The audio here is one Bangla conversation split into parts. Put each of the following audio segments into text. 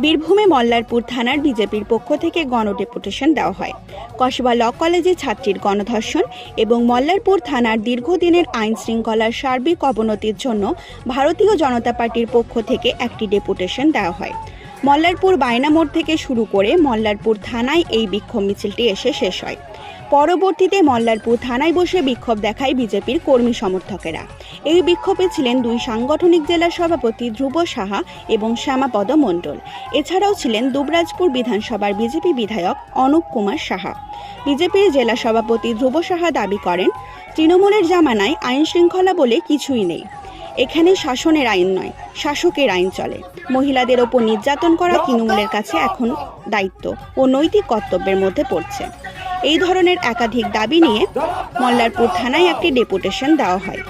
বীরভূমে মল্লারপুর থানার বিজেপির পক্ষ থেকে গণডেপুটেশন দেওয়া হয়। কসবা ল কলেজে ছাত্রীর গণধর্ষণ এবং মল্লারপুর থানার দীর্ঘদিনের আইন শৃঙ্খলার সার্বিক অবনতির জন্য ভারতীয় জনতা পার্টির পক্ষ থেকে একটি ডেপুটেশন দেওয়া হয়। মল্লারপুর বায়না মোড় থেকে শুরু করে মল্লারপুর থানায় এই বিক্ষোভ মিছিলটি এসে শেষ হয়। পরবর্তীতে মল্লারপুর থানায় বসে বিক্ষোভ দেখায় বিজেপির কর্মী সমর্থকেরা। এই বিক্ষোভে ছিলেন দুই সাংগঠনিক জেলা সভাপতি ধ্রুব সাহা এবং শ্যামাপদ মণ্ডল। এছাড়াও ছিলেন দুবরাজপুর বিধানসভার বিজেপি বিধায়ক অনুপ কুমার সাহা। বিজেপির জেলা সভাপতি ধ্রুব সাহা দাবি করেন, তৃণমূলের জামানায় আইন শৃঙ্খলা বলে কিছুই নেই। এখানে শাসনের আইন নয়, শাসকের আইন চলে। মহিলাদের ওপর নির্যাতন করা তৃণমূলের কাছে এখন দায়িত্ব ও নৈতিক কর্তব্যের মধ্যে পড়ছে। এই ধরনের একাধিক দাবি নিয়ে মল্লারপুর থানায় একটি ডেপুটেশন দেওয়া হয়।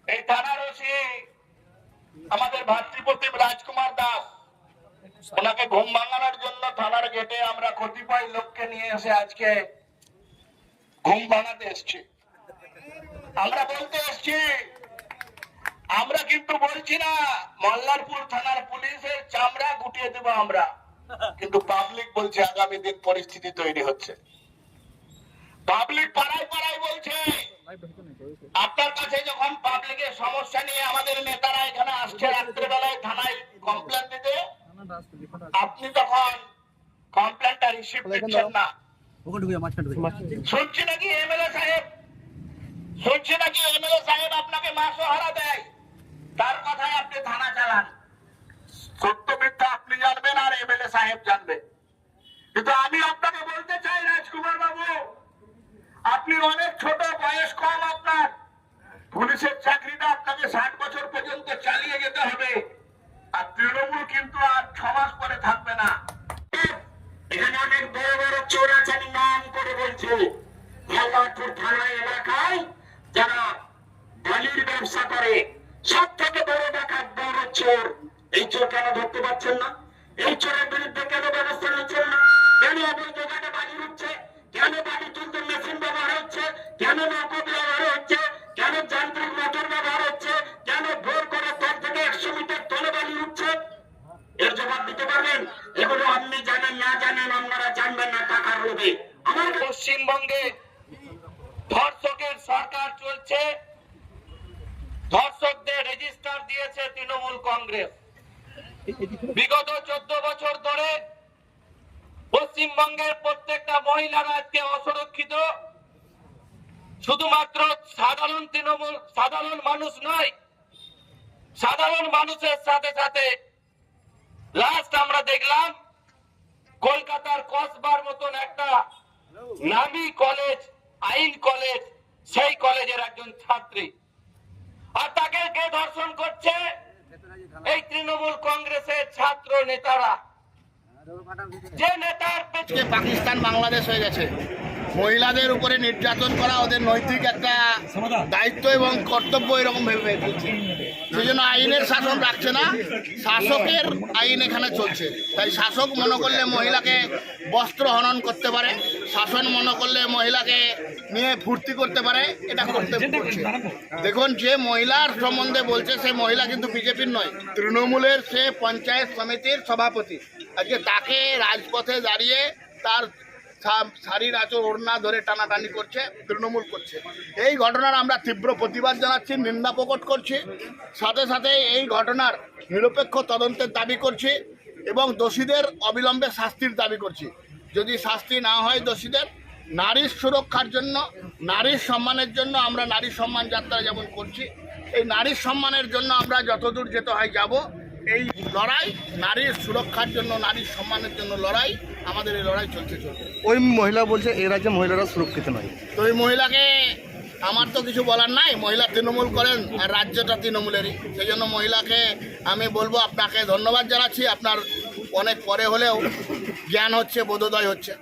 এই থানার ওসি আমাদের ভাতৃপ্রতিম রাজকুমার দাস, ওনাকে ঘুম ভাঙানোর জন্য থানার গেটে আমরা কতিপয় লোককে নিয়ে এসে আজকে ঘুম ভাঙাতে এসছি। আমরা বলতে এসছি, আমরা কিন্তু বলছি না মল্লারপুর থানার পুলিশের চামড়া গুটিয়ে দেবো আমরা, কিন্তু পাবলিক বলছে আগামী দিন পরিস্থিতি তৈরি হচ্ছে। পাবলিক পাড়ায় পাড়ায় বলছে, আপনার কাছে যখন পাবলিকের সমস্যা নিয়ে আমাদের নেতারা এখানে আসছে রাত্রেবেলায় থানায় কমপ্লেন দিতে, আপনি তখন কমপ্লেনটা রিসিভ করছেন না। শুনছি নাকি এমএলএ সাহেব আপনাকে মাসোহারা দেয়, তার কথায় আপনি থানা চালান। সত্য মিথ্যা আপনি জানবেন আর এমএলএ সাহেব জানবে। কিন্তু আমি আপনাকে বলতে চাই রাজকুমার বাবু, আপনি অনেক ছোট বয়স, কম আপনার, পুলিশের চাকরিটা আপনাকে 60 বছর পর্যন্ত চালিয়ে যেতে হবে। আর তৃণমূল কিন্তু আর 6 মাস পরে থাকবে না। এখানে অনেক বড় বড় চোরাচারি নাম করে বলছে মল্লারপুর থানা এলাকায় যারা বালির ব্যবসা করে, সব থেকে বড় ডাকাত, বড় চোর। এই চোর কেন ধরতে পারছেন না? এই চোরের বিরুদ্ধে কেন ব্যবস্থা নিচ্ছেন না? কেন অবৈধ জায়গায় বালি উঠছে? কেন বালি তুলতে মেশিন ব্যবহার হচ্ছে? কেন নৌকো ব্যবহার হচ্ছে? কেন যান্ত্রিক মোটর ব্যবহার হচ্ছে? কেন ভোর করে তল থেকে 100 মিটার তলে বালি উঠছে? এর জবাব দিতে পারবেন? এগুলো আপনি জানেন না জানেন, আপনারা জানবেন না টাকার লোভে। আমার পশ্চিমবঙ্গে ধর্ষকের সরকার চলছে, ধর্ষকদের রেজিস্টার দিয়েছে তৃণমূল কংগ্রেস। বিগত 14 বছর ধরে পশ্চিমবঙ্গের প্রত্যেকটা মহিলারা আজকে অসুরক্ষিত। শুধুমাত্র সাধারণ মানুষ নয়, সাধারণ মানুষের সাথে সাথে লাস্ট আমরা দেখলাম কলকাতার কসবার মতন একটা নামী কলেজ, আইন কলেজ, সেই কলেজের একজন ছাত্রী, আর তাকে কে ধর্ষণ করছে? এই তৃণমূল কংগ্রেসের ছাত্র নেতারা। যে নেতার পাকিস্তান বাংলাদেশ হয়ে গেছে, মহিলাদের উপরে নির্যাতন করা ওদের নৈতিক একটা দায়িত্ব এবং কর্তব্য এরকম ভেবে ফেলছে। সেই জন্য আইনের শাসন রাখছে না, শাসকের আইন এখানে চলছে। তাই শাসক মনে করলে মহিলাকে বস্ত্র হনন করতে পারে, শাসন মনে করলে মহিলাকে নিয়ে ফুর্তি করতে পারে, এটা করতে করছে। দেখুন, যে মহিলার সম্বন্ধে বলছে সে মহিলা কিন্তু বিজেপির নয়, তৃণমূলের, সে পঞ্চায়েত সমিতির সভাপতি। আজকে তাকে রাজপথে দাঁড়িয়ে তার শাড়ির আঁচল ওড়না ধরে টানাটানি করছে, তৃণমূল করছে। এই ঘটনার আমরা তীব্র প্রতিবাদ জানাচ্ছি, নিন্দা প্রকট করছি। সাথে সাথে এই ঘটনার নিরপেক্ষ তদন্তের দাবি করছি এবং দোষীদের অবিলম্বে শাস্তির দাবি করছি। যদি শাস্তি না হয় দোষীদের, নারীর সুরক্ষার জন্য, নারীর সম্মানের জন্য আমরা নারী সম্মান যাত্রা যেমন করছি, এই নারীর সম্মানের জন্য আমরা যতদূর যেতে হয় যাব। এই লড়াই নারীর সুরক্ষার জন্য, নারীর সম্মানের জন্য লড়াই, আমাদের এই লড়াই চলছে। ওই মহিলা বলছে এই রাজ্যে মহিলারা সুরক্ষিত নয়। তো ওই মহিলাকে আমার তো কিছু বলার নাই, মহিলা তৃণমূল করেন আর রাজ্যটা তৃণমূলেরই। সেই জন্য মহিলাকে আমি বলবো, আপনাকে ধন্যবাদ জানাচ্ছি। আপনার অনেক পরে হলেও জ্ঞান হচ্ছে, বোধোদয় হচ্ছে।